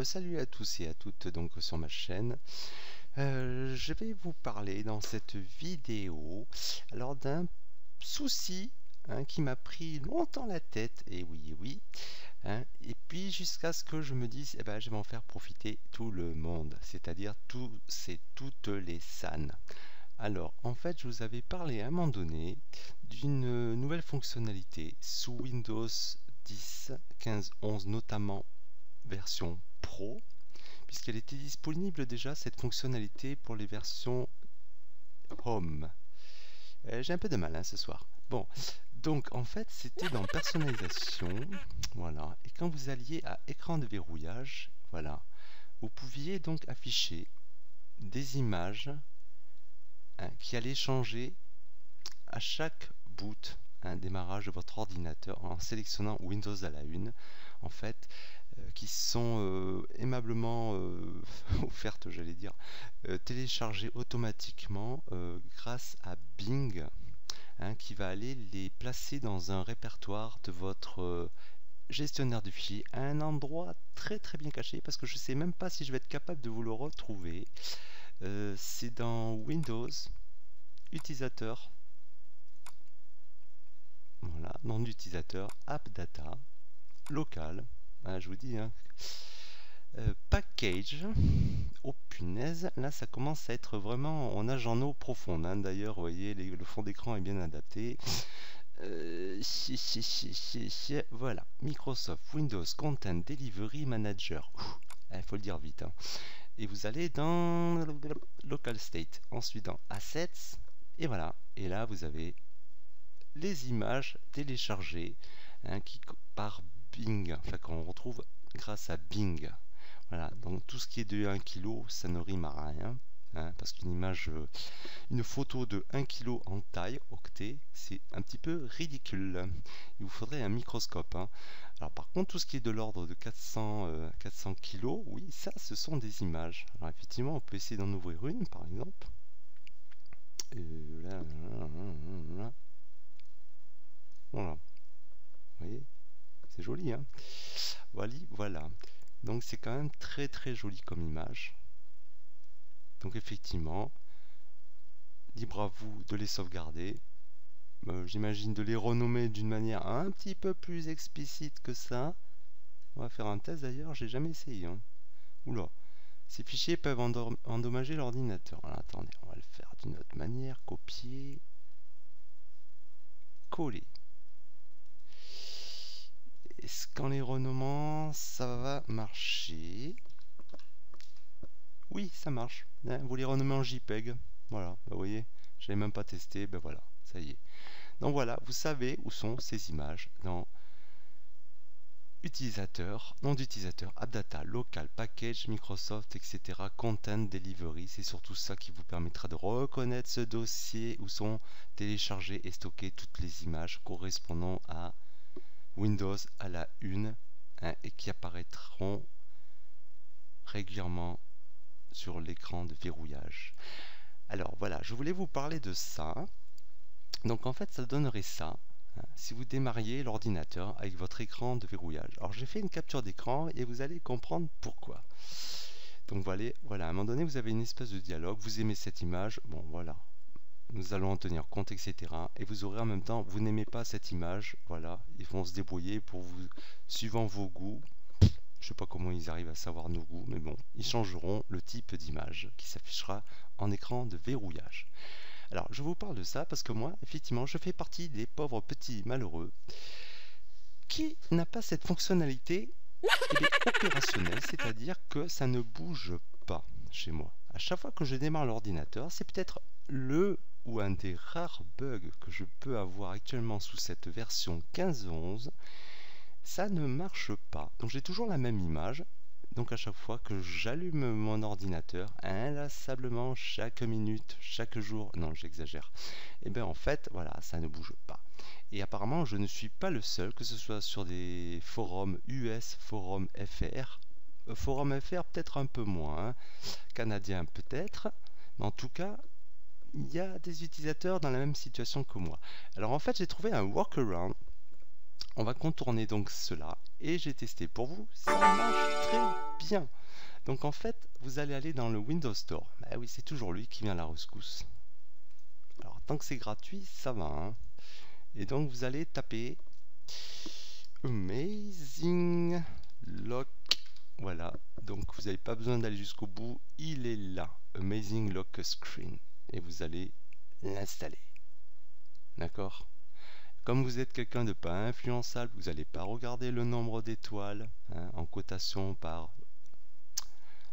Salut à tous et à toutes donc sur ma chaîne. Je vais vous parler dans cette vidéo alors d'un souci qui m'a pris longtemps la tête, et oui, et puis jusqu'à ce que je me dise, je vais en faire profiter tout le monde, c'est-à-dire toutes les SAN. Alors, en fait, je vous avais parlé à un moment donné d'une nouvelle fonctionnalité sous Windows 10, 15, 11, notamment version Pro, puisqu'elle était disponible déjà cette fonctionnalité pour les versions Home. J'ai un peu de mal ce soir. Bon, donc en fait c'était dans personnalisation, voilà, et quand vous alliez à écran de verrouillage, voilà, vous pouviez donc afficher des images qui allaient changer à chaque boot, démarrage de votre ordinateur en sélectionnant Windows à la une, en fait, qui sont aimablement offertes, j'allais dire, téléchargées automatiquement grâce à Bing, qui va aller les placer dans un répertoire de votre gestionnaire de fichiers à un endroit très bien caché, parce que je ne sais même pas si je vais être capable de vous le retrouver. C'est dans Windows, utilisateur, voilà, nom d'utilisateur, app data, local, je vous dis, package. Oh punaise, là ça commence à être vraiment en nage en eau profonde, d'ailleurs vous voyez le fond d'écran est bien adapté. Voilà, Microsoft Windows Content Delivery Manager, il faut le dire vite, et vous allez dans Local State, ensuite dans Assets, et voilà, et là vous avez les images téléchargées par Bing, enfin qu'on retrouve grâce à Bing. Voilà, donc tout ce qui est de 1 kg, ça ne rime à rien, parce qu'une image, une photo de 1 kg en taille octet, c'est un petit peu ridicule. Il vous faudrait un microscope. Alors par contre, tout ce qui est de l'ordre de 400 kg, oui, ça, ce sont des images. Alors effectivement, on peut essayer d'en ouvrir une, par exemple. Voilà. Vous voyez, c'est joli, Voilà. Donc c'est quand même très joli comme image. Donc effectivement, libre à vous de les sauvegarder. J'imagine de les renommer d'une manière un petit peu plus explicite que ça. On va faire un test d'ailleurs, j'ai jamais essayé. Oula, ces fichiers peuvent endommager l'ordinateur. Alors attendez, on va le faire d'une autre manière. Copier, coller. Est-ce qu'en les renommant, ça va marcher? Oui, ça marche. Vous les renommez en JPEG. Voilà, vous voyez, je n'avais même pas testé. Voilà, ça y est. Donc voilà, vous savez où sont ces images dans utilisateur, nom d'utilisateur, AppData, local, package, Microsoft, etc. Content Delivery. C'est surtout ça qui vous permettra de reconnaître ce dossier où sont téléchargées et stockées toutes les images correspondant à Windows à la une, et qui apparaîtront régulièrement sur l'écran de verrouillage. Alors voilà, je voulais vous parler de ça. Donc en fait, ça donnerait ça si vous démarriez l'ordinateur avec votre écran de verrouillage. Alors j'ai fait une capture d'écran et vous allez comprendre pourquoi. Donc voilà, à un moment donné, vous avez une espèce de dialogue. Vous aimez cette image, bon voilà, nous allons en tenir compte, etc. Et vous aurez en même temps, vous n'aimez pas cette image, voilà, ils vont se débrouiller pour vous, suivant vos goûts. Je sais pas comment ils arrivent à savoir nos goûts, mais bon, ils changeront le type d'image qui s'affichera en écran de verrouillage. Alors, je vous parle de ça parce que moi, effectivement, je fais partie des pauvres petits malheureux qui n'a pas cette fonctionnalité opérationnelle, c'est-à-dire que ça ne bouge pas chez moi. À chaque fois que je démarre l'ordinateur, c'est peut-être le ou un des rares bugs que je peux avoir actuellement sous cette version 15.11, ça ne marche pas. Donc j'ai toujours la même image. Donc à chaque fois que j'allume mon ordinateur, inlassablement, chaque minute, chaque jour, non j'exagère, et bien en fait, voilà, ça ne bouge pas. Et apparemment, je ne suis pas le seul, que ce soit sur des forums US, forums FR, forum FR peut-être un peu moins, canadien peut-être, mais en tout cas, il y a des utilisateurs dans la même situation que moi. Alors en fait, j'ai trouvé un workaround on va contourner donc cela et j'ai testé pour vous, ça marche très bien. Donc en fait, vous allez aller dans le Windows Store. Bah oui, c'est toujours lui qui vient à la rescousse. Alors tant que c'est gratuit, ça va. Hein. Et donc vous allez taper Amazing Lock. Voilà, donc vous n'avez pas besoin d'aller jusqu'au bout, il est là, Amazing Lock Screen. Et vous allez l'installer. D'accord? Comme vous êtes quelqu'un de pas influençable, vous n'allez pas regarder le nombre d'étoiles en cotation par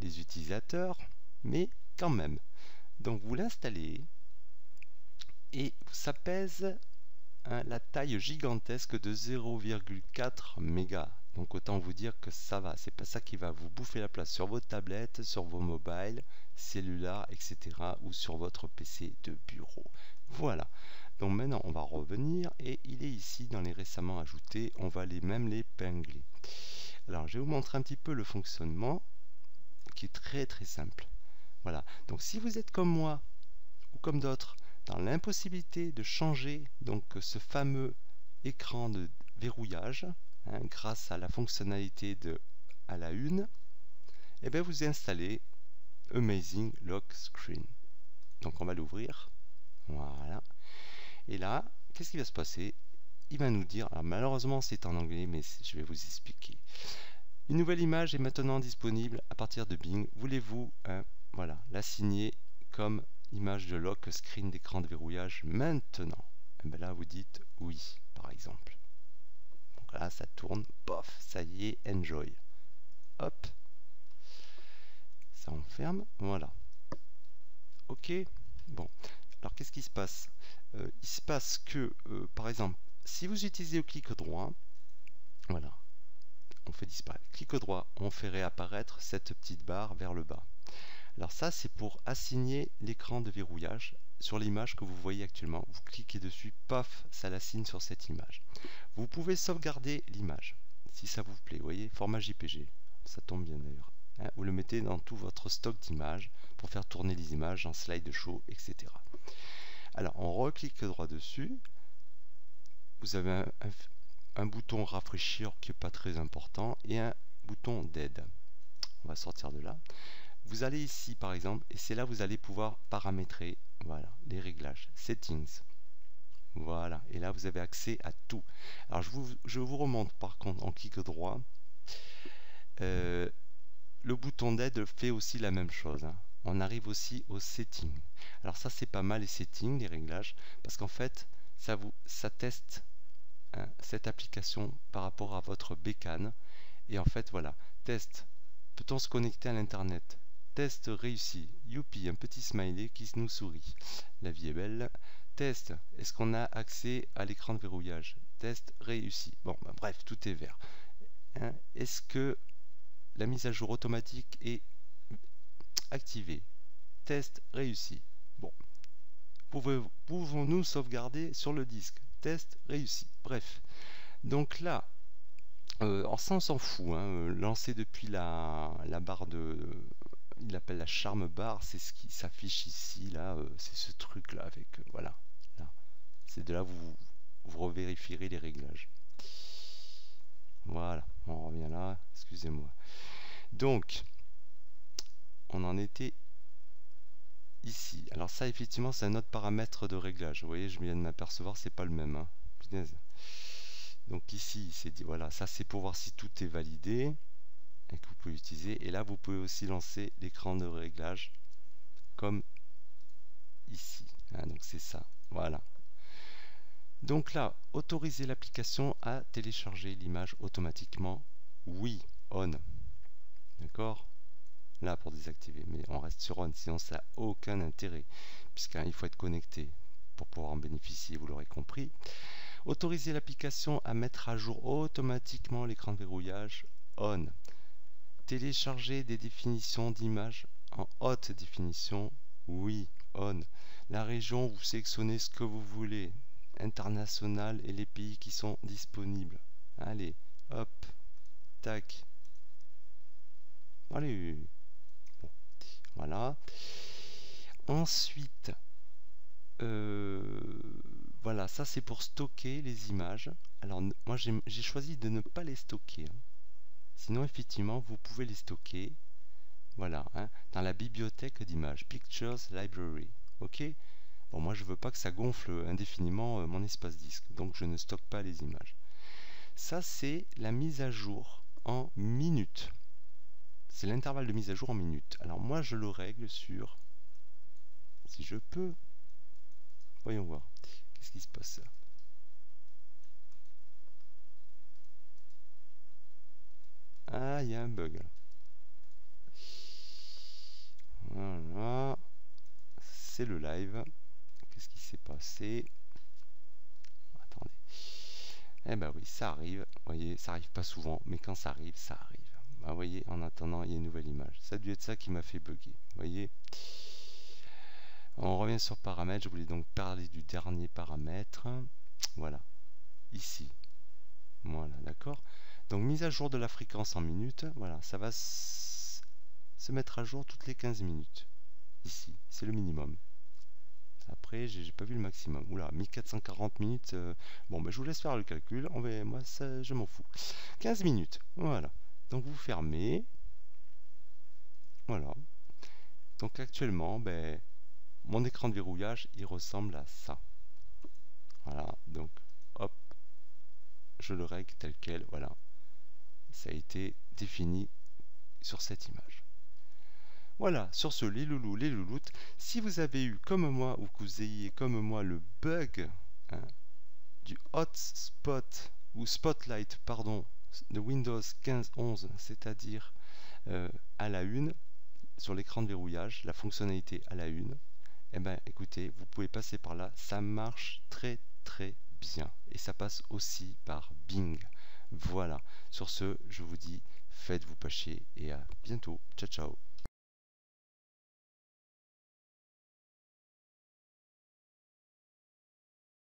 les utilisateurs, mais quand même. Donc vous l'installez et ça pèse la taille gigantesque de 0,4 mégas. Donc autant vous dire que ça va, c'est pas ça qui va vous bouffer la place sur vos tablettes, sur vos mobiles, cellulaires, etc. ou sur votre PC de bureau. Voilà. Donc maintenant on va revenir et il est ici dans les récemment ajoutés, on va même les pingler. Alors je vais vous montrer un petit peu le fonctionnement qui est très très simple. Voilà, donc si vous êtes comme moi ou comme d'autres dans l'impossibilité de changer donc ce fameux écran de verrouillage grâce à la fonctionnalité de à la une, et bien vous installez Amazing Lock Screen. Donc on va l'ouvrir, voilà. Et là, qu'est-ce qui va se passer? Il va nous dire, alors malheureusement c'est en anglais, mais je vais vous expliquer. Une nouvelle image est maintenant disponible à partir de Bing. Voulez-vous voilà, l'assigner comme image de lock screen d'écran de verrouillage maintenant? Et bien là, vous dites oui, par exemple. Donc là, ça tourne, pof, ça y est, enjoy. Hop, ça enferme, voilà. Ok, bon. Alors qu'est-ce qui se passe? Il se passe que, par exemple, si vous utilisez le clic droit, voilà, on fait disparaître. Clic droit, on fait réapparaître cette petite barre vers le bas. Alors ça, c'est pour assigner l'écran de verrouillage sur l'image que vous voyez actuellement. Vous cliquez dessus, paf, ça l'assigne sur cette image. Vous pouvez sauvegarder l'image, si ça vous plaît. Vous voyez, format JPG, ça tombe bien d'ailleurs. Hein, vous le mettez dans tout votre stock d'images pour faire tourner les images en slideshow, etc. Alors, on reclique droit dessus. Vous avez un bouton rafraîchir qui n'est pas très important et un bouton d'aide. On va sortir de là. Vous allez ici par exemple et c'est là que vous allez pouvoir paramétrer voilà, les réglages, settings. Voilà, et là vous avez accès à tout. Alors je vous remonte par contre en clic droit. Le bouton d'aide fait aussi la même chose. Hein. On arrive aussi aux settings. Alors ça c'est pas mal les settings, les réglages, parce qu'en fait ça teste cette application par rapport à votre bécane. Et en fait voilà, test, peut-on se connecter à l'internet? Test réussi, youpi, un petit smiley qui nous sourit. La vie est belle. Test, est-ce qu'on a accès à l'écran de verrouillage? Test réussi. Bon, ben, bref, tout est vert. Hein, est-ce que la mise à jour automatique est activée? Test réussi. Bon, pouvons-nous sauvegarder sur le disque? Test réussi. Bref, donc là, ça on s'en fout. Hein, lancé depuis la barre de... il appelle la charme bar, c'est ce qui s'affiche ici, là, c'est ce truc là avec, voilà, là. C'est de là où vous revérifierez les réglages. Voilà, on revient là, excusez-moi. Donc, on en était ici. Alors ça, effectivement, c'est un autre paramètre de réglage. Vous voyez, je viens de m'apercevoir, c'est pas le même. Hein. Punaise. Donc ici, c'est dit, voilà, ça c'est pour voir si tout est validé. Et que vous pouvez utiliser. Et là, vous pouvez aussi lancer l'écran de réglage comme ici. Hein, donc c'est ça. Voilà. Donc là, autoriser l'application à télécharger l'image automatiquement. Oui, on. D'accord? Là, pour désactiver. Mais on reste sur on, sinon ça n'a aucun intérêt. Puisqu'il faut être connecté pour pouvoir en bénéficier, vous l'aurez compris. Autoriser l'application à mettre à jour automatiquement l'écran de verrouillage. On. Télécharger des définitions d'images en haute définition, oui, on. La région, vous sélectionnez ce que vous voulez, international et les pays qui sont disponibles. Allez, hop, tac. Allez, bon, voilà. Ensuite, voilà, ça c'est pour stocker les images. Alors moi j'ai choisi de ne pas les stocker, hein. Sinon effectivement vous pouvez les stocker, voilà, hein, dans la bibliothèque d'images, Pictures Library. Ok. Bon, moi je veux pas que ça gonfle indéfiniment mon espace disque, donc je ne stocke pas les images. Ça c'est la mise à jour en minutes. C'est l'intervalle de mise à jour en minutes. Alors moi je le règle sur, si je peux, voyons voir, qu'est-ce qui se passe là? Ah, il y a un bug là. Voilà, c'est le live. Qu'est-ce qui s'est passé? Attendez. Eh ben oui, ça arrive. Vous voyez, ça arrive pas souvent, mais quand ça arrive, ça arrive. Ah, vous voyez, en attendant, il y a une nouvelle image. Ça a dû être ça qui m'a fait bugger. Vous voyez. On revient sur paramètres. Je voulais donc parler du dernier paramètre. Voilà, ici. Voilà, d'accord. Donc mise à jour de la fréquence en minutes. Voilà, ça va se mettre à jour toutes les 15 minutes. Ici, c'est le minimum. Après, j'ai pas vu le maximum. Oula, 1440 minutes. Bon, ben, je vous laisse faire le calcul. Moi, ça, je m'en fous. 15 minutes. Voilà. Donc, vous fermez. Voilà. Donc, actuellement, ben, mon écran de verrouillage, il ressemble à ça. Voilà. Donc, hop. Je le règle tel quel. Voilà. Ça a été défini sur cette image. Voilà, sur ce, les loulous, les louloutes, si vous avez eu comme moi, ou que vous ayez comme moi le bug, hein, du hotspot, ou spotlight, pardon, de Windows 15.11, c'est-à-dire à la une, sur l'écran de verrouillage, la fonctionnalité à la une, eh ben écoutez, vous pouvez passer par là, ça marche très très bien. Et ça passe aussi par Bing. Voilà, sur ce, je vous dis, faites-vous pas chier et à bientôt. Ciao ciao.